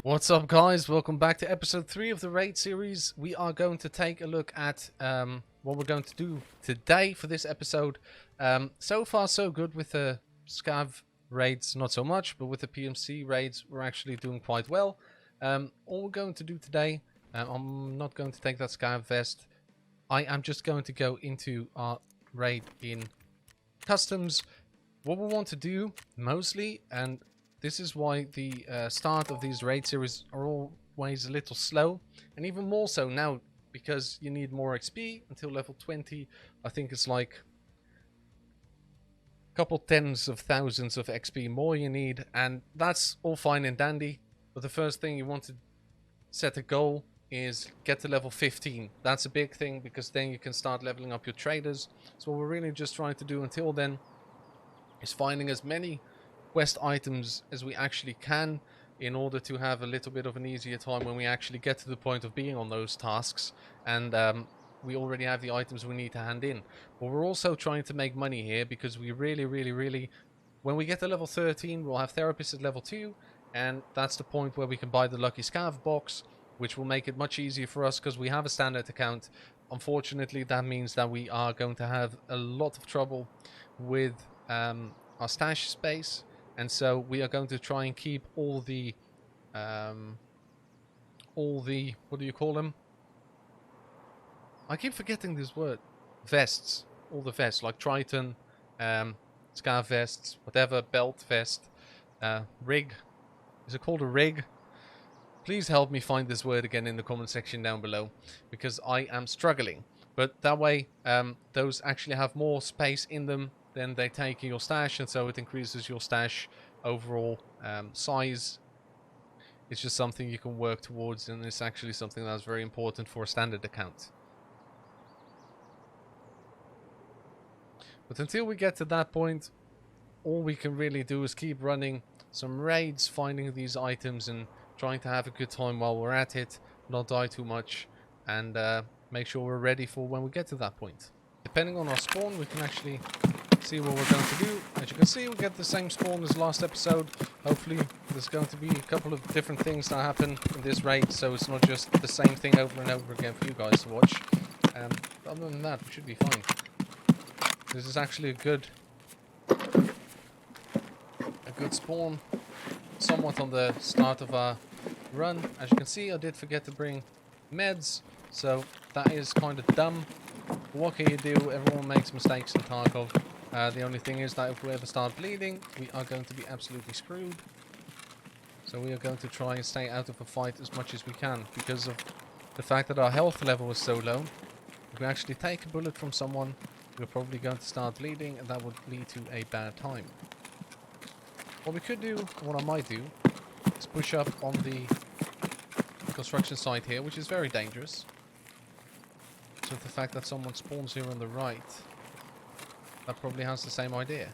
What's up, guys? Welcome back to episode 3 of the raid series. We are going to take a look at what we're going to do today for this episode. So far so good with the scav raids, not so much, but with the PMC raids we're actually doing quite well. All we're going to do today, I'm not going to take that scav vest. I am just going to go into our raid in customs. What we want to do mostly, and this is why the start of these raid series are always a little slow, and even more so now because you need more XP until level 20. I think it's like a couple tens of thousands of XP more you need, and that's all fine and dandy. But the first thing you want to set a goal is get to level 15. That's a big thing because then you can start leveling up your traders. So what we're really just trying to do until then is finding as many quest items as we actually can in order to have a little bit of an easier time when we actually get to the point of being on those tasks and we already have the items we need to hand in. But we're also trying to make money here because we really, when we get to level 13, we'll have therapists at level 2, and that's the point where we can buy the lucky scav box, which will make it much easier for us because we have a standard account. Unfortunately, that means that we are going to have a lot of trouble with our stash space, and so we are going to try and keep all the what do you call them? I keep forgetting this word. Vests. All the vests, like Triton, scar vests, whatever, belt vest, rig. Is it called a rig? Please help me find this word again in the comment section down below, because I am struggling. But that way, those actually have more space in them than they take in your stash, and so it increases your stash overall size. It's just something you can work towards, and it's actually something that's very important for a standard account. But until we get to that point, all we can really do is keep running some raids, finding these items and trying to have a good time while we're at it, not die too much, and make sure we're ready for when we get to that point. Depending on our spawn, we can actually see what we're going to do. As you can see, we get the same spawn as last episode. Hopefully there's going to be a couple of different things that happen in this raid, so it's not just the same thing over and over again for you guys to watch. Other than that, we should be fine. This is actually a good spawn, somewhat on the start of our run. As you can see, I did forget to bring meds, so that is kind of dumb. But what can you do? Everyone makes mistakes in Tarkov. The only thing is that if we ever start bleeding, we are going to be absolutely screwed. So we are going to try and stay out of a fight as much as we can, because of the fact that our health level is so low. If we actually take a bullet from someone, we're probably going to start bleeding, and that would lead to a bad time. What we could do, what I might do, is push up on the construction site here, which is very dangerous. So the fact that someone spawns here on the right, that probably has the same idea.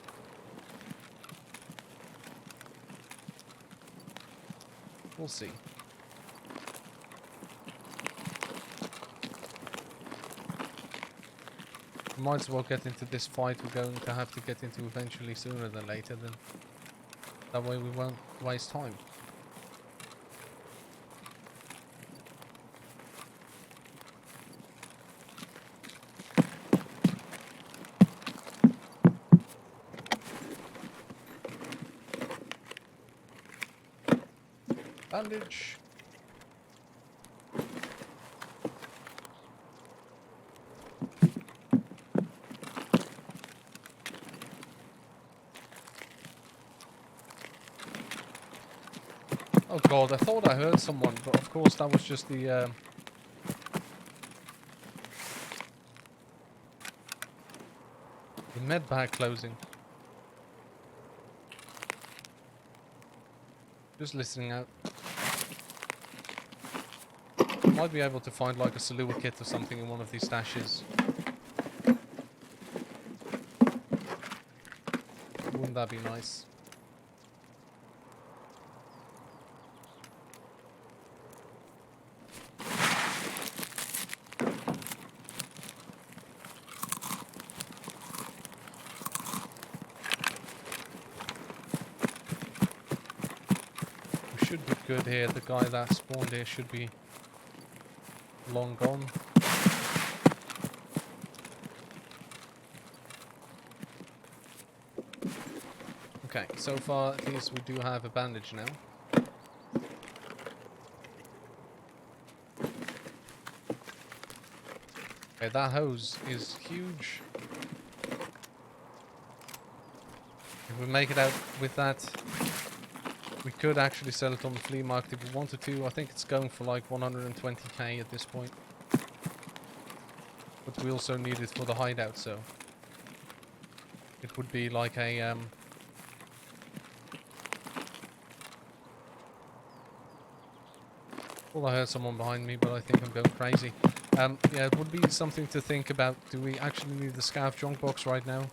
We'll see. We might as well get into this fight we're going to have to get into eventually, sooner than later, then that way we won't waste time. Bandage. Oh god, I thought I heard someone, but of course that was just the med bag closing. Just listening out. Might be able to find like a Salua kit or something in one of these stashes. Wouldn't that be nice? should be good here. The guy that spawned here should be long gone. Okay, so far at least we do have a bandage now. Okay, that hose is huge. If we make it out with that, we could actually sell it on the flea market if we wanted to. I think it's going for like 120k at this point. But we also need it for the hideout, so it would be like a well, I heard someone behind me, but I think I'm going crazy. Yeah, it would be something to think about. Do we actually need the scav junk box right now?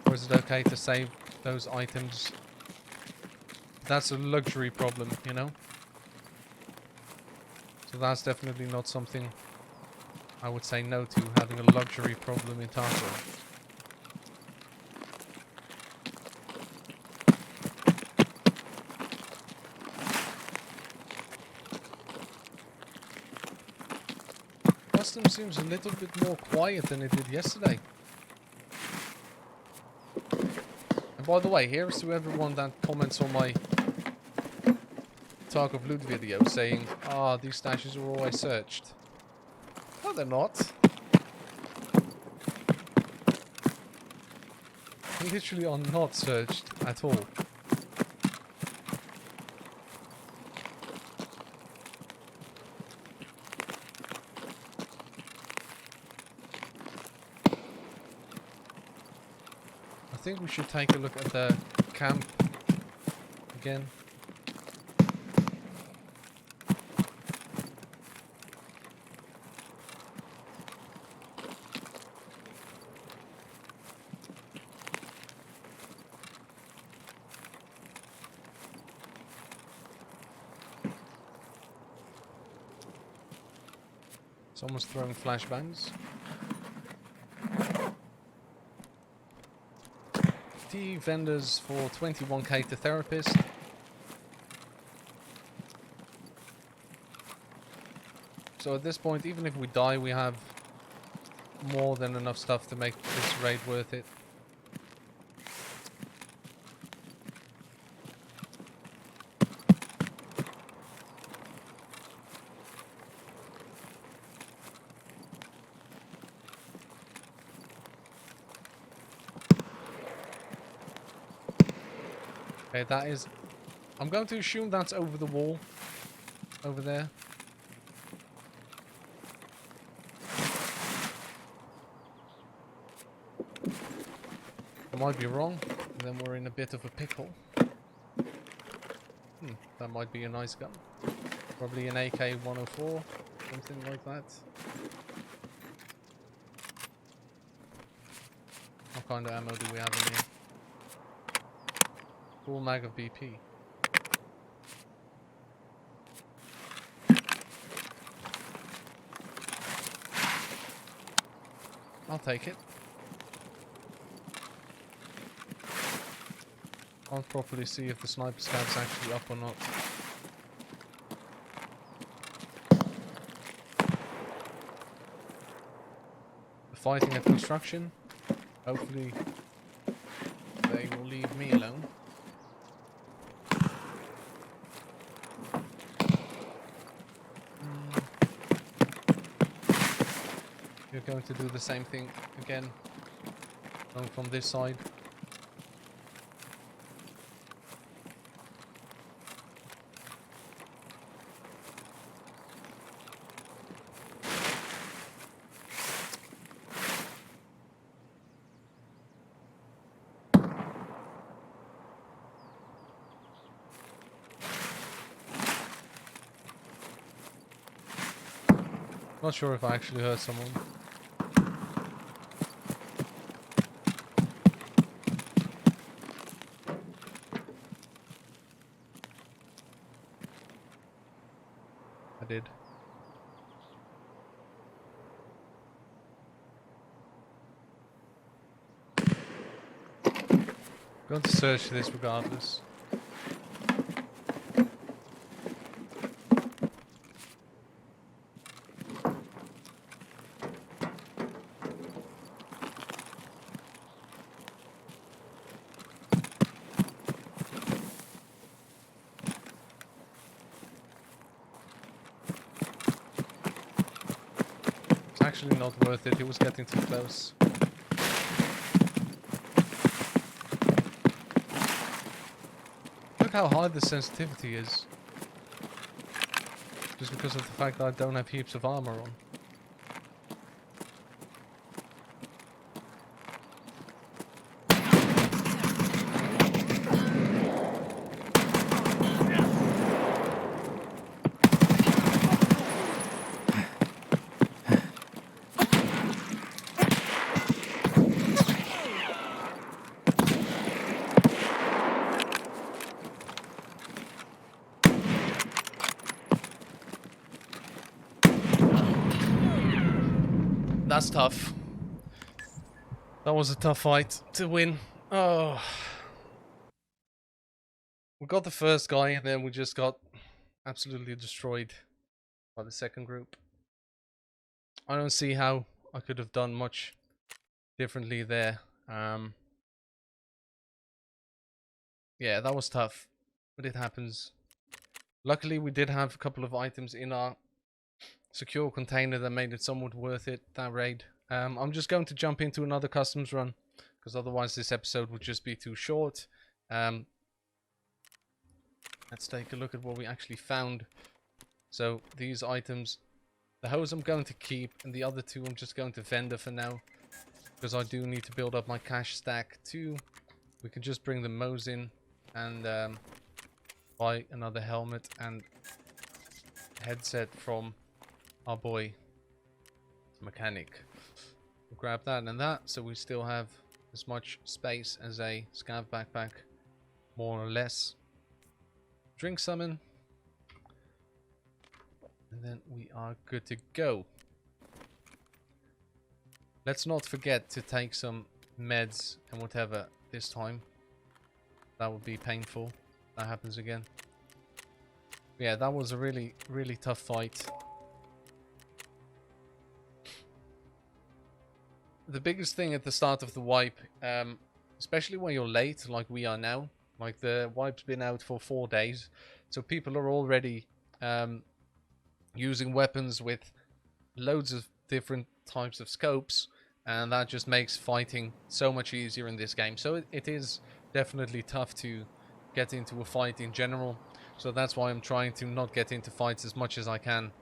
Or is it okay to save those items? That's a luxury problem, you know? So that's definitely not something I would say no to, having a luxury problem in Tarkov. Custom seems a little bit more quiet than it did yesterday. And by the way, here's to everyone that comments on my Tarkov loot video saying, "Ah, these stashes are always searched." No, they're not. They literally are not searched at all. I think we should take a look at the camp again. Someone's throwing flashbangs. D vendors for 21k to therapist. So at this point, even if we die, we have more than enough stuff to make this raid worth it. Okay, that is... I'm going to assume that's over the wall. Over there. I might be wrong. And then we're in a bit of a pickle. That might be a nice gun. Probably an AK-104. Something like that. What kind of ammo do we have in here? Full mag of BP. I'll take it. Can't properly see if the sniper scav's actually up or not. The fighting at construction. Hopefully they will leave me alone. You're going to do the same thing again, going from this side. Not sure if I actually heard someone. I did. Going to search this regardless. literally not worth it. It was getting too close. Look how high the sensitivity is. Just because of the fact that I don't have heaps of armor on. That's tough. That was a tough fight to win. Oh. We got the first guy and then we just got absolutely destroyed by the second group. I don't see how I could have done much differently there. Yeah, that was tough, but it happens. Luckily, we did have a couple of items in our secure container that made it somewhat worth it, that raid. I'm just going to jump into another customs run, because otherwise this episode would just be too short. Let's take a look at what we actually found. So these items, the hose I'm going to keep, and the other two I'm just going to vendor for now, because I do need to build up my cash stack too. We can just bring the Mo's in and buy another helmet and headset from our boy mechanic. We'll grab that and that, so we still have as much space as a scav backpack, more or less. Drink summon, and then we are good to go. Let's not forget to take some meds and whatever this time. That would be painful. That happens again. Yeah, that was a really, really tough fight. The biggest thing at the start of the wipe, especially when you're late, like we are now, like the wipe's been out for 4 days, so people are already using weapons with loads of different types of scopes, and that just makes fighting so much easier in this game. So it is definitely tough to get into a fight in general, so that's why I'm trying to not get into fights as much as I can.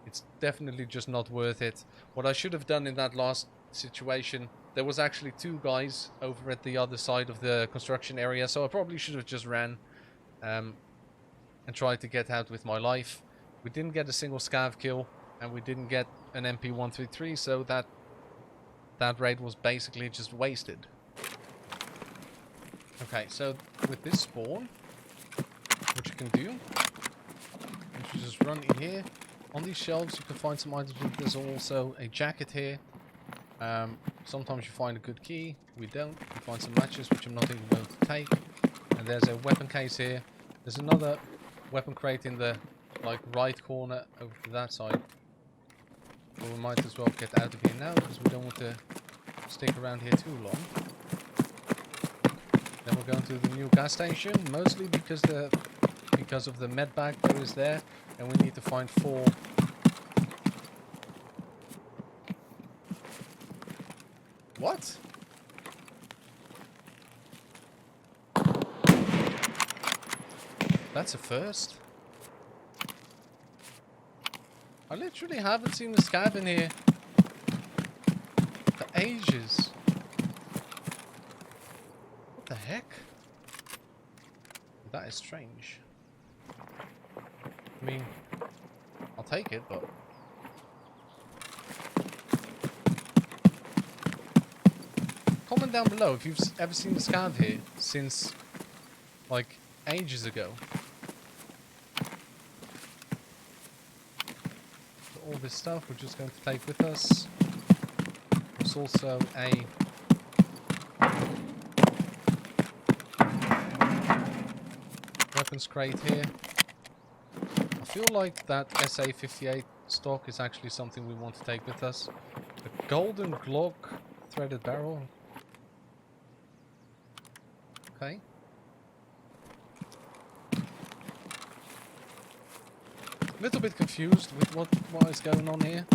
It's definitely just not worth it. What I should have done in that last situation, there was actually 2 guys over at the other side of the construction area, so I probably should have just ran and tried to get out with my life. We didn't get a single scav kill, and we didn't get an MP133, so that raid was basically just wasted. Okay, so with this spawn, what you can do is you just run in here. On these shelves you can find some items. There's also a jacket here. Sometimes you find a good key. We don't. You find some matches, which I'm not even going to take. And there's a weapon case here. There's another weapon crate in the right corner over to that side. But we might as well get out of here now, because we don't want to stick around here too long. Then we're going to the new gas station, mostly because of the med bag that is there, and we need to find 4. What? That's a first. I literally haven't seen the scav in here for ages. What the heck? That is strange. I mean, I'll take it, but... Comment down below if you've ever seen the scav here since, like, ages ago. So all this stuff we're just going to take with us. There's also a... weapons crate here. I feel like that SA-58 stock is actually something we want to take with us. A golden Glock threaded barrel. Okay. A little bit confused with what is going on here.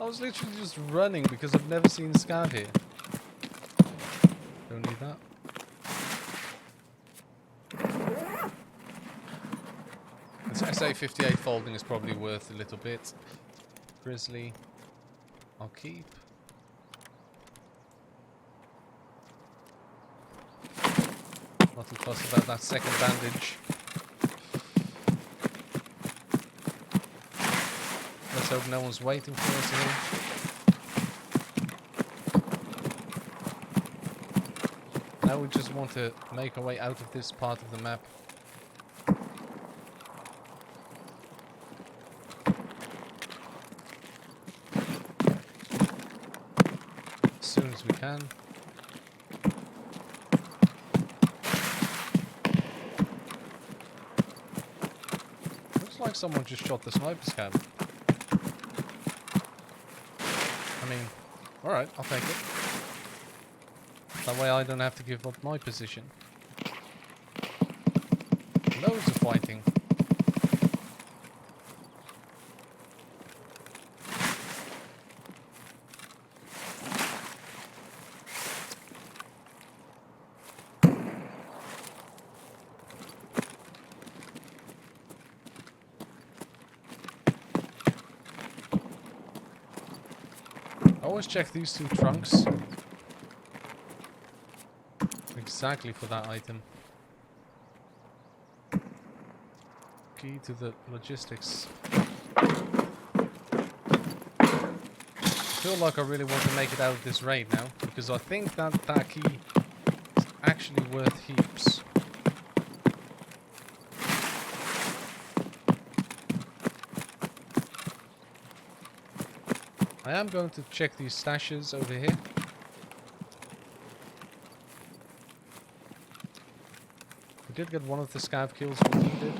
I was literally just running because I've never seen scav here. Don't need that. This SA-58 folding is probably worth a little bit. Grizzly, I'll keep. Not too fussed about that second bandage. Let's hope no one's waiting for us here. Now we just want to make our way out of this part of the map. As soon as we can. Looks like someone just shot the sniper scav. I mean, alright, I'll take it. That way I don't have to give up my position. Loads of fighting. I always check these two trunks. Exactly for that item. Key to the logistics. I feel like I really want to make it out of this raid now, because I think that that key is actually worth heaps. I am going to check these stashes over here. We did get one of the scav kills we needed.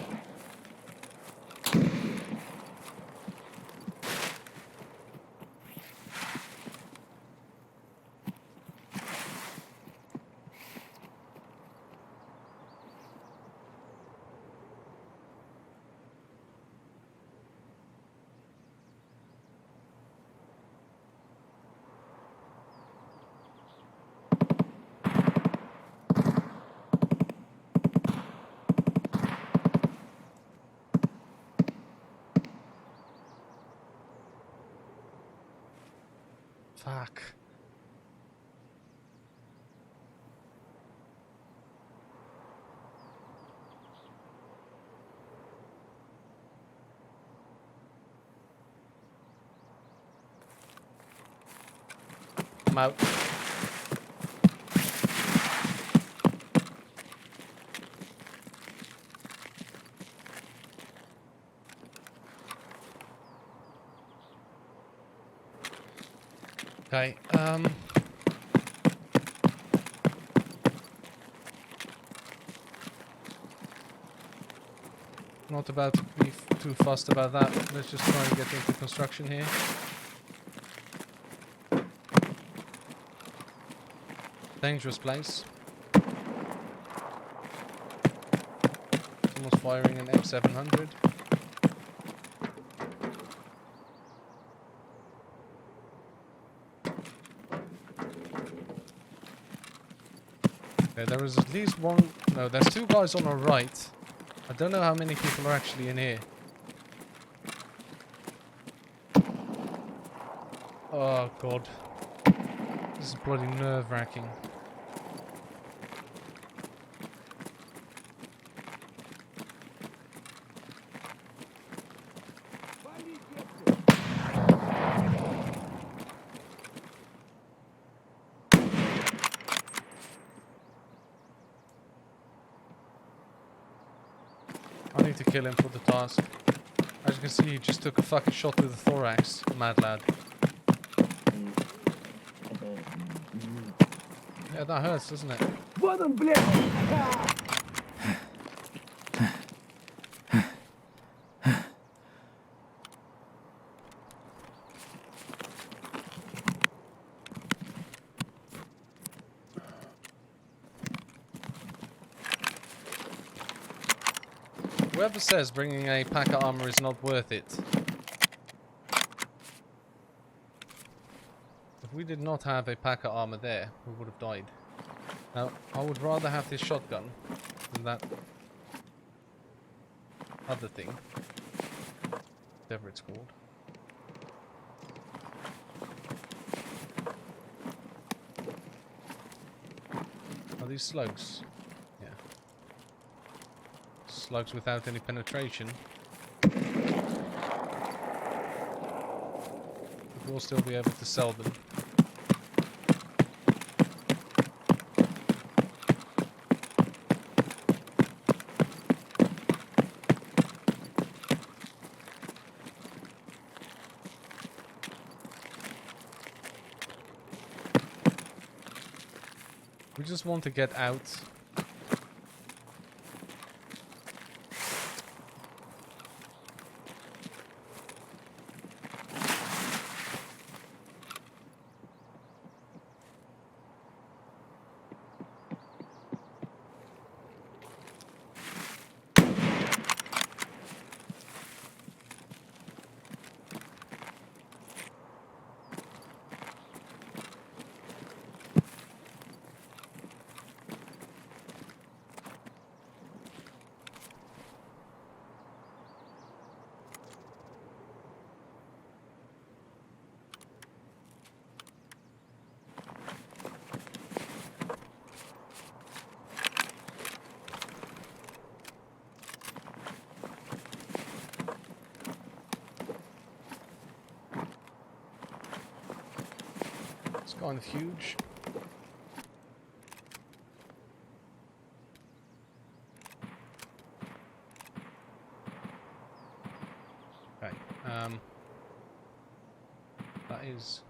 Fuck. I'm out. Okay, not about to be too fussed about that. Let's just try and get into construction here. Dangerous place. Someone's firing an M700. Okay, there is at least one... No, there's two guys on our right. I don't know how many people are actually in here. Oh god. This is bloody nerve-wracking. I need to kill him for the task. As you can see, he just took a fucking shot to the thorax. Mad lad. Yeah, that hurts, doesn't it? Whoever says bringing a pack of armor is not worth it. If we did not have a pack of armor there, we would have died. Now, I would rather have this shotgun than that other thing. Whatever it's called. Are these slugs? Yeah. Slugs without any penetration. We'll still be able to sell them. We just want to get out. It's kind of huge. Okay, that is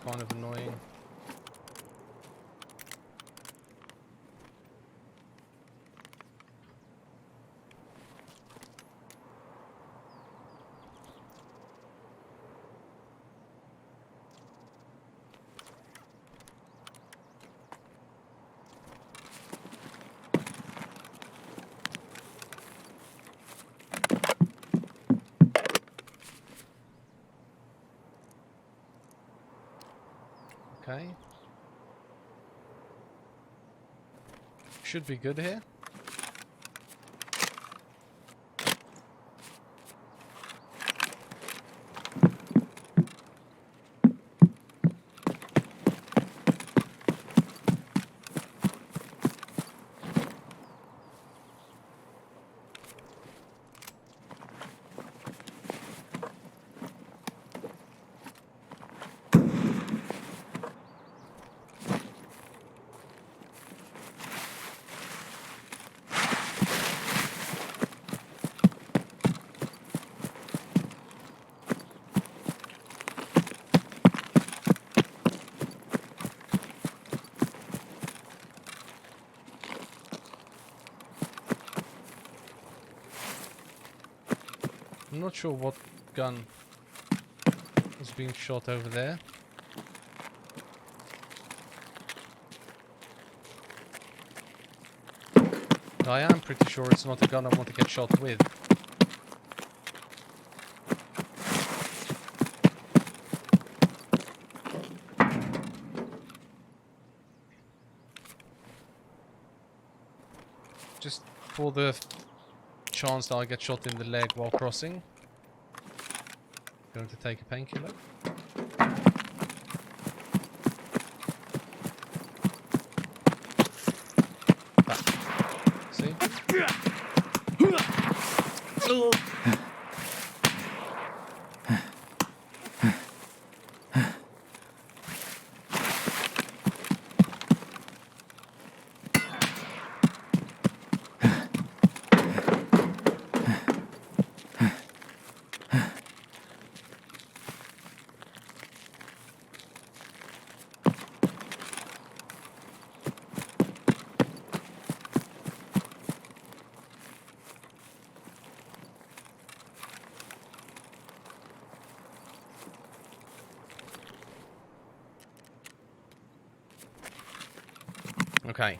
kind of annoying. Okay. Should be good here. I'm not sure what gun is being shot over there. I am pretty sure it's not a gun I want to get shot with. Just for the chance that I get shot in the leg while crossing. Going to take a painkiller. See? Okay.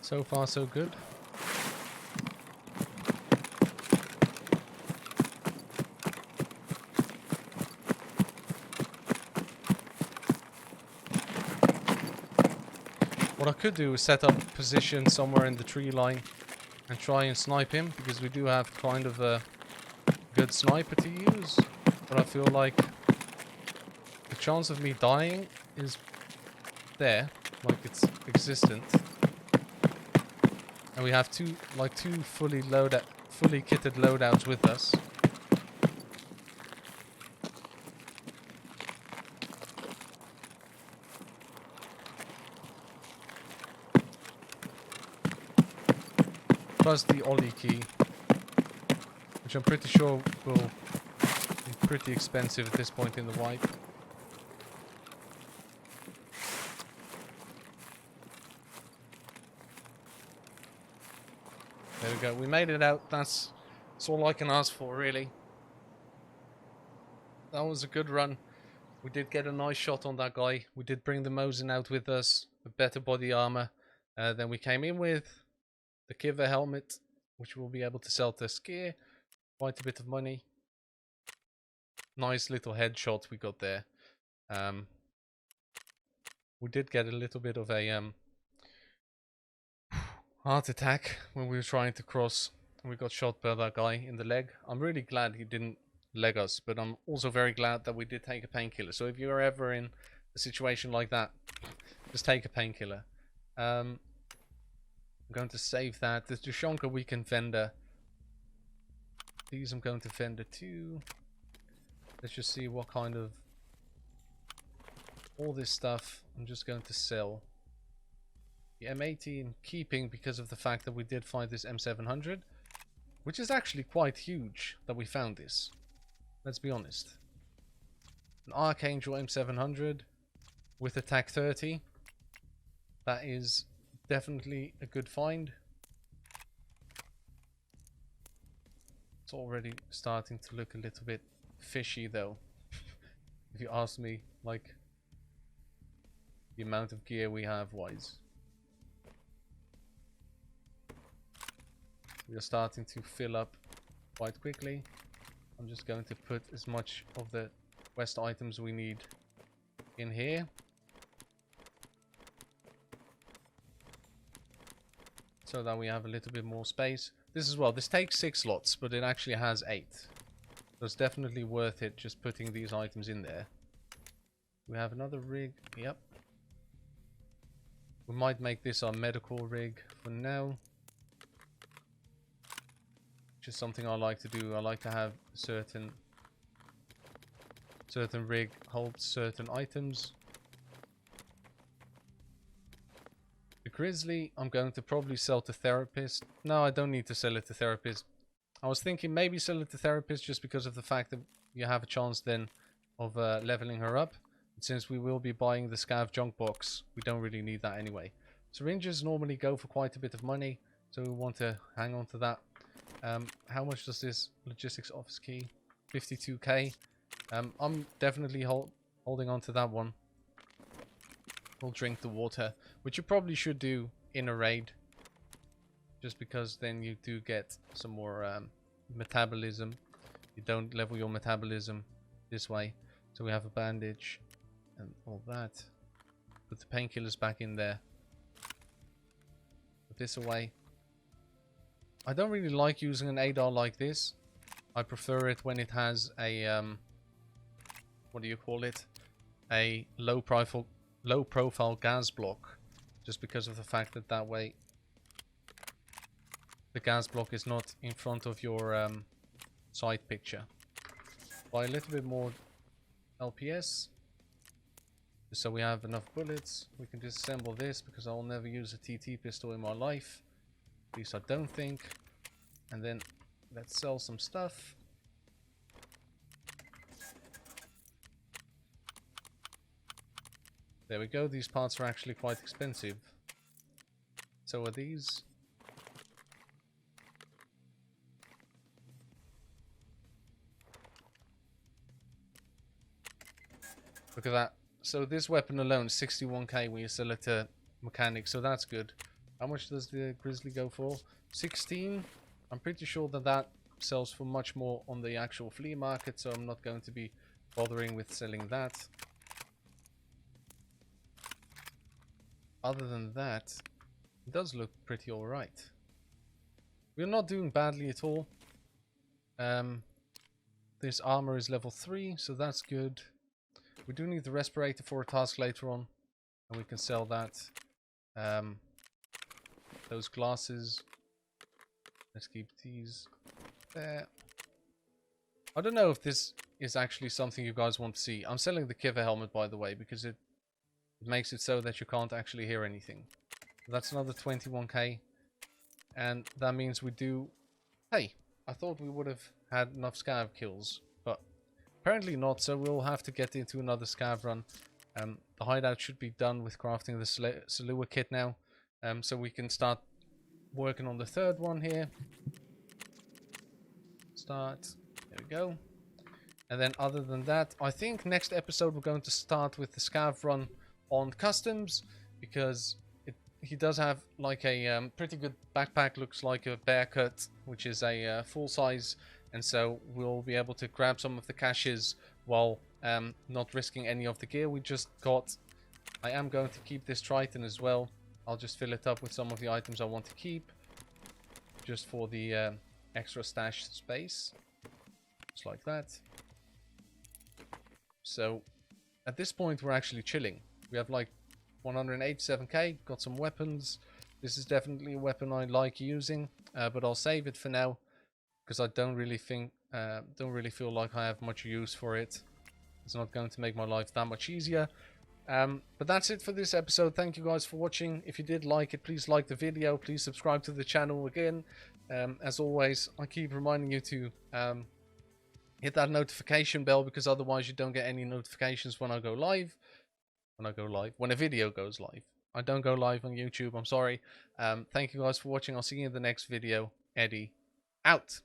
So far, so good. What I could do is set up a position somewhere in the tree line and try and snipe him, because we do have kind of a good sniper to use. But I feel like the chance of me dying is there, like it's existent. And we have two fully kitted loadouts with us. Plus the ollie key, which I'm pretty sure will be pretty expensive at this point in the wipe. There we go. We made it out. That's all I can ask for, really. That was a good run. We did get a nice shot on that guy. We did bring the Mosin out with us, a better body armor than we came in with. The Kiva helmet, which we'll be able to sell to Skier. Quite a bit of money. Nice little headshot we got there. We did get a little bit of a heart attack when we were trying to cross, and we got shot by that guy in the leg. I'm really glad he didn't leg us, but I'm also very glad that we did take a painkiller. So if you're ever in a situation like that, just take a painkiller. I'm going to save that. The Tushonka we can vendor. These I'm going to vendor too. Let's just see what kind of... all this stuff I'm just going to sell. The M80 keeping because of the fact that we did find this M700, which is actually quite huge that we found this. Let's be honest. An Archangel M700 with a TAC 30. That is definitely a good find. It's already starting to look a little bit fishy though. If you ask me, like, the amount of gear we have wise. We are starting to fill up quite quickly. I'm just going to put as much of the quest items we need in here. So that we have a little bit more space. This as well, this takes 6 slots, but it actually has 8. So it's definitely worth it just putting these items in there. We have another rig, yep. We might make this our medical rig for now. Which is something I like to do. I like to have certain rig hold certain items. The Grizzly I'm going to probably sell to Therapist. No, I don't need to sell it to Therapist. I was thinking maybe sell it to Therapist just because of the fact that you have a chance then of leveling her up. And since we will be buying the Scav junk box, we don't really need that anyway. Syringes normally go for quite a bit of money, so we want to hang on to that. How much does this logistics office key? 52k. I'm definitely holding on to that one. We'll drink the water, which you probably should do in a raid, just because then you do get some more metabolism. You don't level your metabolism this way. So we have a bandage and all that. Put the painkillers back in there. Put this away. I don't really like using an ADAR like this. I prefer it when it has a what do you call it? A low profile gas block, just because of the fact that that way the gas block is not in front of your side picture. Buy a little bit more LPS, just so we have enough bullets. We can disassemble this because I will never use a TT pistol in my life. At least I don't think. And then let's sell some stuff. There we go. These parts are actually quite expensive. So are these. Look at that. So this weapon alone is 61k when you sell it to mechanics, so that's good. How much does the Grizzly go for? 16. I'm pretty sure that that sells for much more on the actual flea market, so I'm not going to be bothering with selling that. other than that, it does look pretty alright. We're not doing badly at all. This armor is level 3, so that's good. We do need the respirator for a task later on, and we can sell that. Those glasses, let's keep these there. I don't know if this is actually something you guys want to see. I'm selling the Kiva helmet, by the way, because it makes it so that you can't actually hear anything. That's another 21k, and that means we do... Hey, I thought we would have had enough scav kills, but apparently not, so we'll have to get into another scav run. The hideout should be done with crafting the Salua kit now, so we can start working on the third one here. Start. There we go. And then other than that, I think next episode we're going to start with the scav run on customs, because he does have like a pretty good backpack, looks like a bear cut, which is a full size, and so we'll be able to grab some of the caches while not risking any of the gear we just got. I am going to keep this Triton as well. I'll just fill it up with some of the items I want to keep, just for the extra stash space, just like that. So at this point we're actually chilling. We have like 187k, got some weapons. This is definitely a weapon I like using, but I'll save it for now because I don't really feel like I have much use for it. It's not going to make my life that much easier. But that's it for this episode. Thank you guys for watching. If you did like it, please like the video. Please subscribe to the channel again. As always, I keep reminding you to hit that notification bell, because otherwise you don't get any notifications when I go live. When a video goes live. I don't go live on YouTube, I'm sorry. Thank you guys for watching. I'll see you in the next video. Eddie, out.